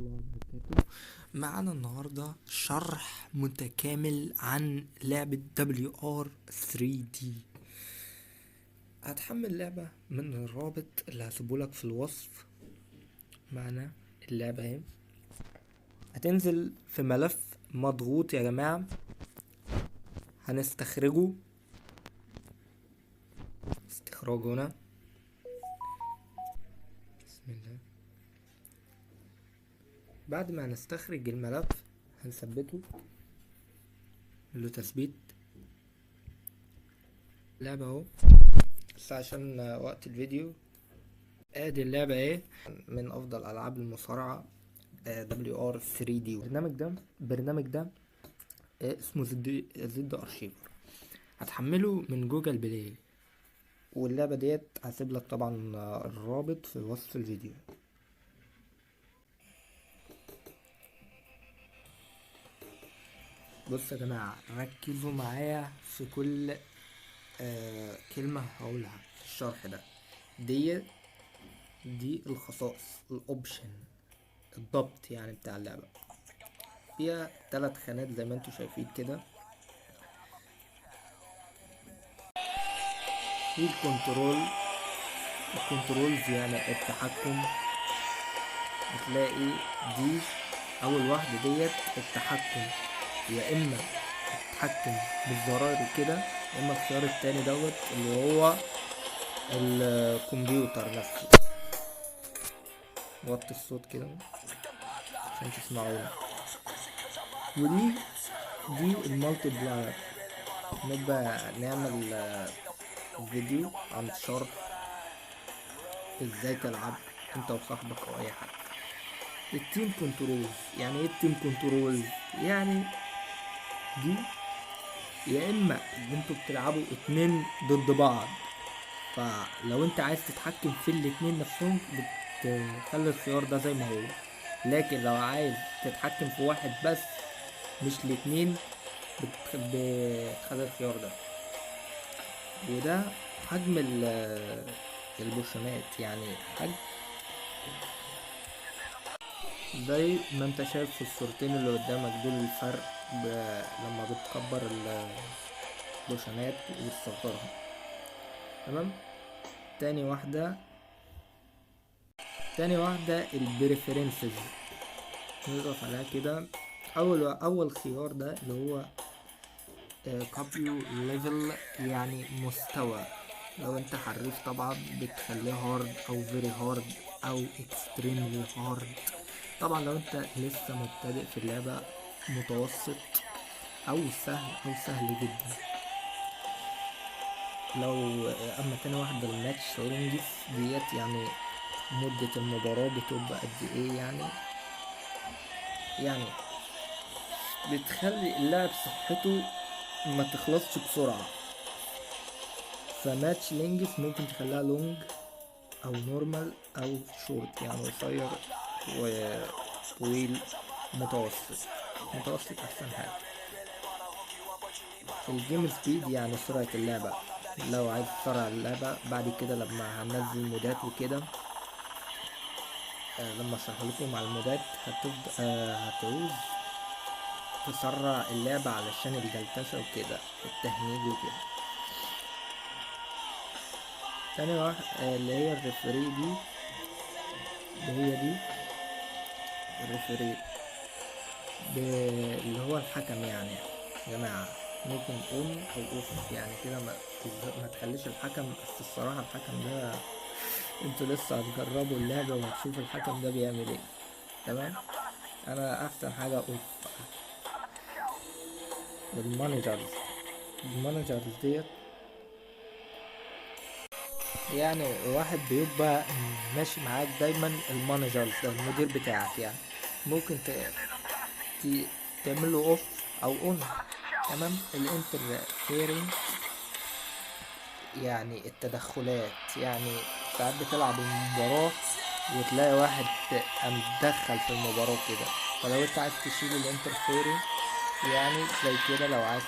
الله وبركاته. معنا النهاردة شرح متكامل عن لعبة WR3D. هتحمل اللعبة من الرابط اللي هسيبهولك في الوصف. معنا اللعبة اهي، هتنزل في ملف مضغوط يا جماعة، هنستخرجه استخراج هنا. بسم الله. بعد ما هنستخرج الملف هنثبته له تثبيت لعبة اهو، بس عشان وقت الفيديو ادي اللعبة اهي، من افضل العاب المصارعة WR3D. البرنامج ده اسمه زد ارشيفر، هتحمله من جوجل بلاي، واللعبة ديت هسيب لك طبعا الرابط في وصف الفيديو. بصوا يا جماعة، ركزوا معايا في كل كلمة هقولها في الشرح ده. دي الخصائص، الاوبشن، الضبط يعني بتاع اللعبة. فيها 3 خانات زي ما انتوا شايفين كده. في الكنترولز يعني التحكم. هتلاقي دي اول واحدة ديت التحكم، يا اما التحكم بالزراير كده، يا اما الخيار التاني دوت اللي هو الكمبيوتر نفسه. وطي الصوت كده عشان تسمعوه. دي المالتي بلاير، نبقى نعمل فيديو عن شرح ازاي تلعب انت وصاحبك او اي حد. التيم كنترولز، يعني ايه التيم كنترولز؟ يعني دي يا اما انتوا بتلعبوا 2 ضد بعض، فلو انت عايز تتحكم في الاتنين نفسهم بتخلي الخيار ده زي ما هو، لكن لو عايز تتحكم في واحد بس مش الاتنين بتخلي الخيار ده. وده حجم البوشنات، يعني حجم زي ما انت شايف في الصورتين اللي قدامك دول، الفرق لما بتكبر البوشنات وتصغرها. تمام. تاني واحدة البريفرنسز، نضغط عليها كده. اول خيار ده اللي هو كابيو ليفل، يعني مستوى. لو انت حريف طبعا بتخليه هارد او فيري هارد او اكستريملي هارد. طبعا لو انت لسه مبتدئ في اللعبة، متوسط او سهل جدا. لو اما تاني واحدة الماتش لينجث ديت، يعني مدة المباراة بتبقى قد ايه، يعني بتخلي اللاعب صحته ما تخلصش بسرعة. فماتش لينجث ممكن تخليها لونج او نورمال او شورت، يعني قصير وطويل. متوسط احسن حاجة. الجيم سبيد يعني سرعة اللعبة، لو عايز تسرع اللعبة بعد كده لما هننزل مودات وكده، لما اشرح لكم على المودات هتعوز تسرع اللعبة علشان الجلتشة وكده، التهنيج وكده. تاني واحد اللي هي الريفري دي، الريفري اللي هو الحكم يعني يا جماعة. ممكن اون او اوف، يعني كده ما تخليش الحكم. بس الصراحة الحكم ده انتوا لسه هتجربوا اللعبة وهتشوفوا الحكم ده بيعمل ايه. تمام. انا احسن حاجة اوف. المانجرز ديت يعني واحد بيبقى ماشي معاك دايما. المانجرز ده المدير بتاعك، يعني ممكن تعمل له اوف او اون. تمام. الانترفيرنج يعني التدخلات، يعني ساعات بتلعب المباراة وتلاقي واحد قام متدخل في المباراة كده، فلو انت عايز تشيل الانترفيرنج يعني زي كده، لو عايز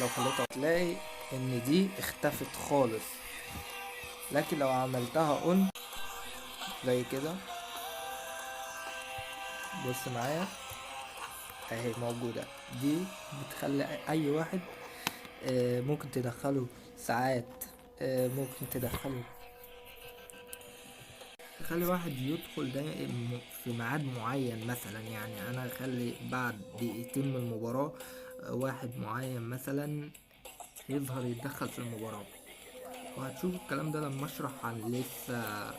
لو خليتها تلاقي ان دي اختفت خالص. لكن لو عملتها اون زي كده بص معايا اهي موجودة. دي بتخلي اي واحد ممكن تدخله ساعات، ممكن تخلي واحد يدخل ده في ميعاد معين مثلا. يعني انا اخلي بعد دقيقتين من المباراة واحد معين مثلا يظهر يتدخل في المباراة. وهتشوف الكلام ده لما اشرح عن لسه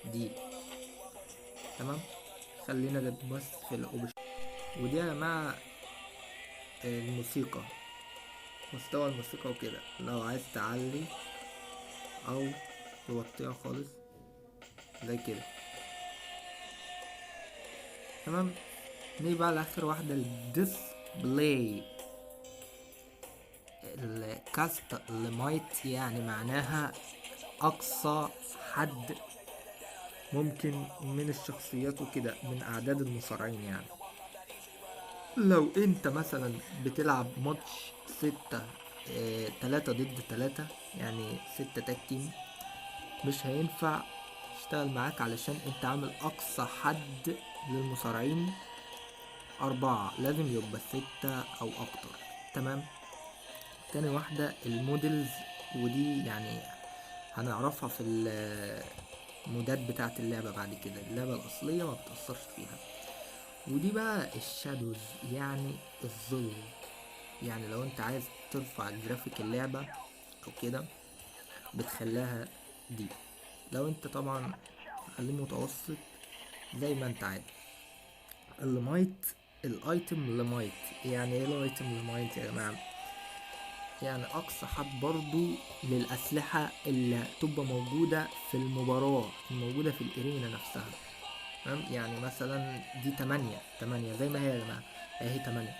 دي. تمام. خلينا بس في الاوبشن. ودي يا جماعة الموسيقى، مستوى الموسيقى وكده، لو عايز تعلي او توطيها خالص زي كده. تمام. نيجي بقى لاخر واحدة، الديسبلاي. الكاست ليمايت يعني معناها اقصى حد ممكن من الشخصيات وكده، من اعداد المصارعين. يعني لو انت مثلا بتلعب ماتش 6 3 ضد 3، يعني 6 تاك تيم، مش هينفع يشتغل معاك علشان انت عامل اقصى حد للمصارعين 4، لازم يبقى 6 او اكتر. تمام. تاني واحدة المودلز، ودي يعني هنعرفها في المودات بتاعة اللعبة بعد كده. اللعبة الأصلية ما بتأثرش فيها. ودي بقى الشادوز، يعني الظل. يعني لو انت عايز ترفع جرافيك اللعبة او كده بتخليها دي. لو انت طبعا خليه متوسط زي ما انت عايز. الليمايت، الايتم ليمايت. يعني ايه الايتم ليمايت يا جماعة؟ يعني اقصى حد برضو للاسلحة اللي تبقى موجودة في المباراة، موجودة في الارينا نفسها. تمام. يعني مثلا دي 8 زي ما هي يا جماعة، اهي 8.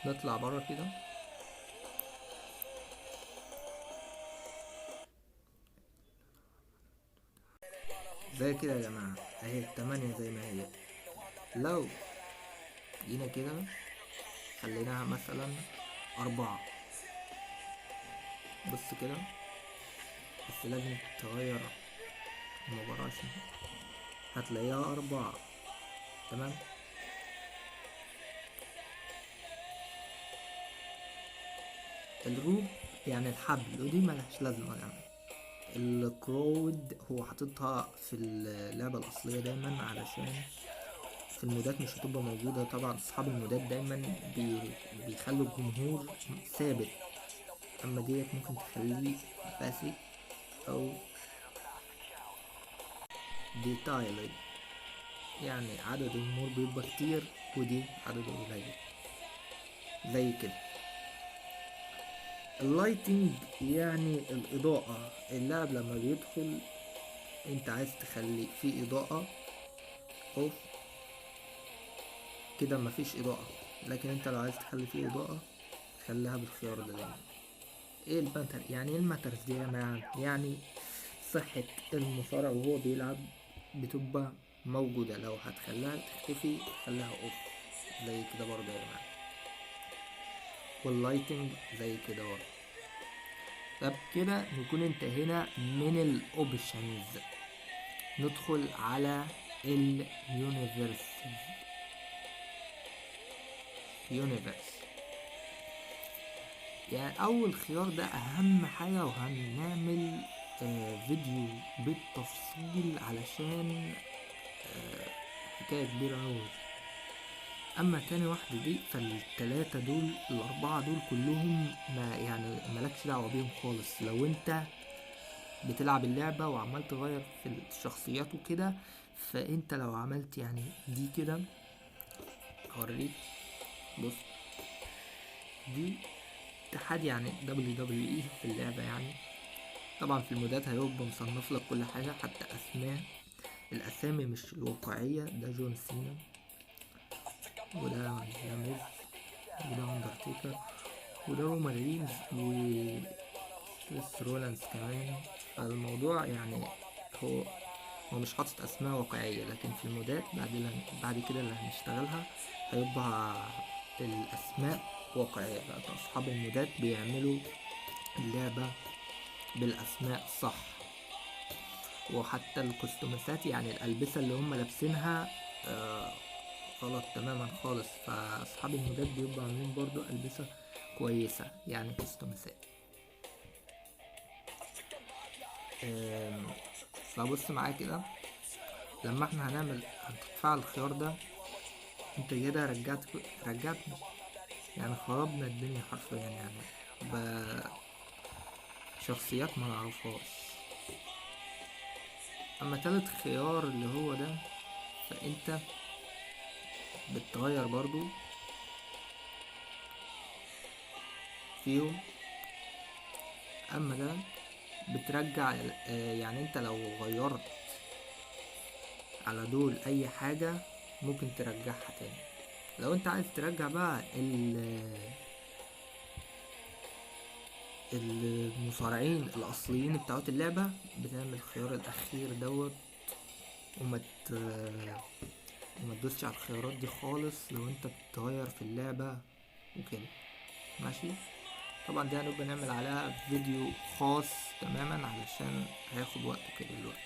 نطلع بره كده زي كده يا جماعة، اهي 8 زي ما هي. لو جينا كده خليناها مثلا 4، بص كده، بس لازم تغير المباراة عشان هتلاقيها 4. تمام. الروب يعني الحبل، ودي ملهاش لازمة يعني. الكرود هو حاططها في اللعبة الأصلية دايما علشان في المودات مش هتبقى موجودة. طبعا أصحاب المودات دايما بيخلوا الجمهور ثابت. أما ديت ممكن تخليه باسك أو ديتايلد، يعني عدد الجمهور بيبقى كتير ودي عدده قليل زي كده. اللايتنج يعني الإضاءة. اللاعب لما بيدخل انت عايز تخلي فيه إضاءة اوف كده، مفيش إضاءة. لكن انت لو عايز تخلي فيه إضاءة خليها بالخيار ده دايما. ايه الماتر؟ يعني ايه الماترز دي يا جماعة؟ يعني صحة المصارع وهو بيلعب بتبقى موجودة. لو هتخليها تختفي خليها اوف زي كده برضه يا جماعة. واللايتنج زي كده برضه. طب كده نكون انتهينا من الاوبشنز. ندخل على يونيفرس. يعني اول خيار ده اهم حاجة، وهنعمل فيديو بالتفصيل علشان حكاية كبيرة اوي. اما تاني واحدة دي فالتلاتة دول الاربعة دول كلهم ما يعني ملكش دعوة بيهم خالص. لو انت بتلعب اللعبة وعمال تغير في الشخصيات وكده، فانت لو عملت يعني دي كده اوريك. بص، دي اتحاد يعني WWE في اللعبة يعني. طبعا في المودات هيبقى مصنف لك كل حاجة حتى اسماء. الاسامي مش الواقعية. ده جون سينا، وده ميز، وده اندرتيكر، وده رومان رينز، وكريس رولانس كمان. فالموضوع يعني هو هو مش حاطط اسماء واقعية، لكن في المودات بعد كده اللي هنشتغلها هيبقى الاسماء واقعية. بقى اصحاب المودات بيعملوا اللعبة بالاسماء صح. وحتى الكستومسات يعني الالبسة اللي هم لابسينها غلط تماما خالص. فاصحاب المودات بيبقوا عاملين برضو ألبسة كويسة يعني كاستمسات. فبص معايا كده، لما احنا هنتفعل الخيار ده، انت كده رجعتنا يعني، خربنا الدنيا حرفيا يعني بشخصيات ما نعرفهاش. اما تالت خيار اللي هو ده، فانت بتغير برضو فيهم. اما ده بترجع يعني انت لو غيرت على دول اي حاجة ممكن ترجعها تاني. لو انت عايز ترجع بقى المصارعين الاصليين بتاعت اللعبة، بتعمل الخيار الاخير دوت، وما ت... وما تدوسش على الخيارات دي خالص لو انت بتغير في اللعبة وكده. ماشي. طبعا دي هنبقى نعمل عليها فيديو خاص تماما علشان هياخد وقت كده دلوقتي.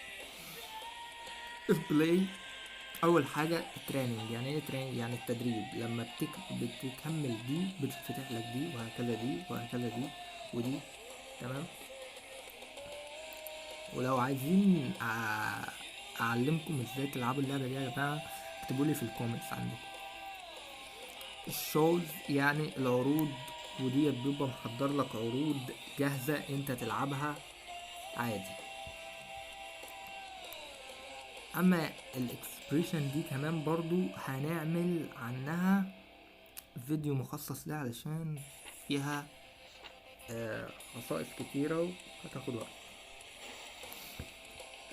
بلاي. اول حاجه التريننج. يعني ايه تريننج؟ يعني التدريب. لما بتكمل دي بتتفتح لك دي، وهكذا دي، وهكذا دي، ودي. تمام. ولو عايزين اعلمكم ازاي تلعبوا اللعبه دي يا جماعه، اكتبوا لي في الكومنتس عندكم. الشوز يعني العروض، ودي بيبقى محضر لك عروض جاهزه انت تلعبها عادي. اما الاكسبريشن دي كمان برضو هنعمل عنها فيديو مخصص لها علشان فيها خصائص كتيرة وهتاخد وقت.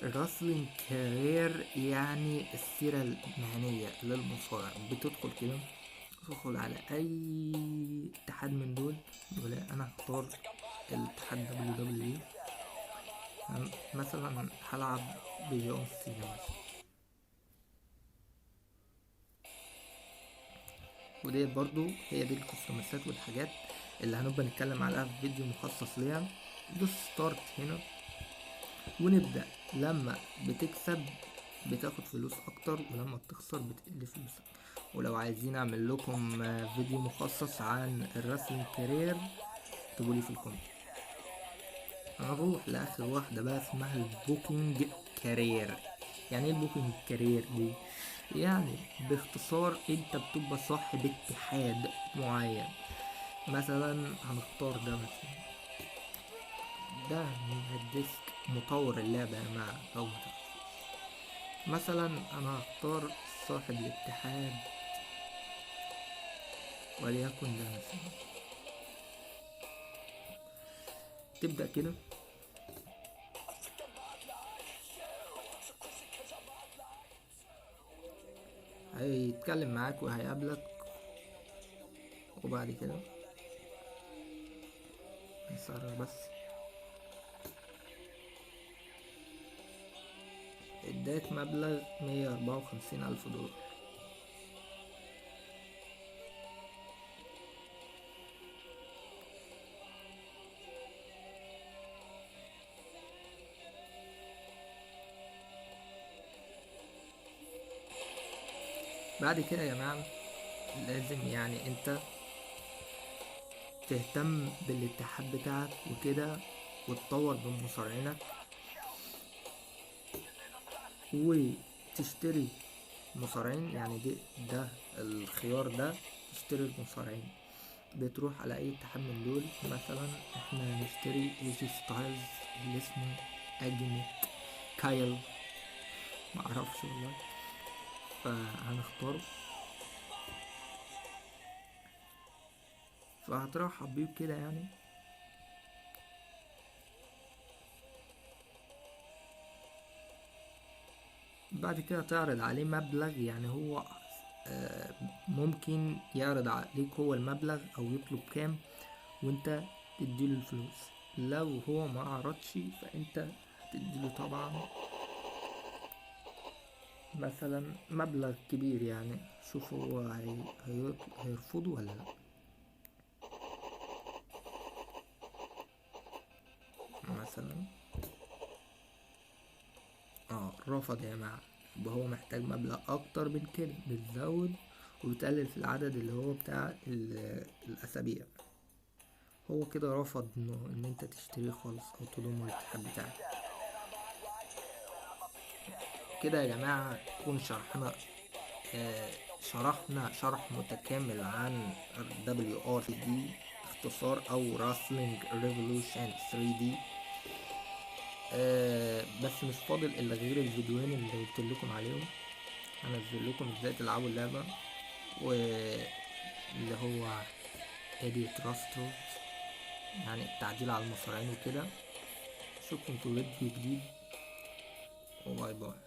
الراسلينج كارير يعني السيرة المهنية للمصارع. بتدخل كده، تدخل على أي اتحاد من دول. أنا هختار الاتحاد WWE مثلا، هلعب بجون سينا مثلا. وديت برضو هي دي الكستمسات والحاجات اللي هنبقى نتكلم عليها في فيديو مخصص ليها. دوس ستارت هنا ونبدأ. لما بتكسب بتاخد فلوس اكتر، ولما بتخسر بتقل فلوسك. ولو عايزين اعمل لكم فيديو مخصص عن الرسم كارير، اكتبولي في الكومنت. هنروح لاخر واحدة بقى اسمها البوكينج كارير. يعني ايه البوكينج كارير دي؟ يعني باختصار انت بتبقى صاحب اتحاد معين. مثلا هنختار ده مثلا، ده من الديسك مطور اللعبة يا جماعة لو مثلا انا هختار صاحب الاتحاد وليكن ده مثلا. تبدأ كده، هيتكلم معاك وهيقابلك، وبعد كده نسرع بس. اداك مبلغ 154,000 دولار. بعد كده يا جماعة لازم يعني انت تهتم بالاتحاد بتاعك وكده، وتطور من مصارعينك، وتشتري مصارعين. يعني ده الخيار ده، تشتري المصارعين. بتروح على اي اتحاد من دول. مثلا احنا نشتري ايجي ستايلز اللي اسمه اجنت كايل، معرفش والله. فهنختاره، فهترحب بيه كده يعني. بعد كده تعرض عليه مبلغ. يعني هو ممكن يعرض عليك هو المبلغ او يطلب كام، وانت تديله الفلوس. لو هو ما عرضش فانت هتديله طبعا مثلا مبلغ كبير. يعني شوف هو هيرفضه ولا لا. مثلا رفض يا جماعة، يبقى هو محتاج مبلغ اكتر من كده، بتزود وبتقلل في العدد اللي هو بتاع الاسابيع. هو كده رفض ان انت تشتريه خالص او تضمه الاتحاد بتاعك. كده يا جماعة نكون شرحنا شرح متكامل عن WRCD اختصار او Wrestling Revolution 3D. بس مش فاضل الا غير الفيديوهين اللي قلت لكم عليهم، هنزل لكم ازاي تلعبوا اللعبة، واللي هو edit rosters يعني التعديل على المصارعين وكده. اشوفكم في فيديو جديد، وباي باي.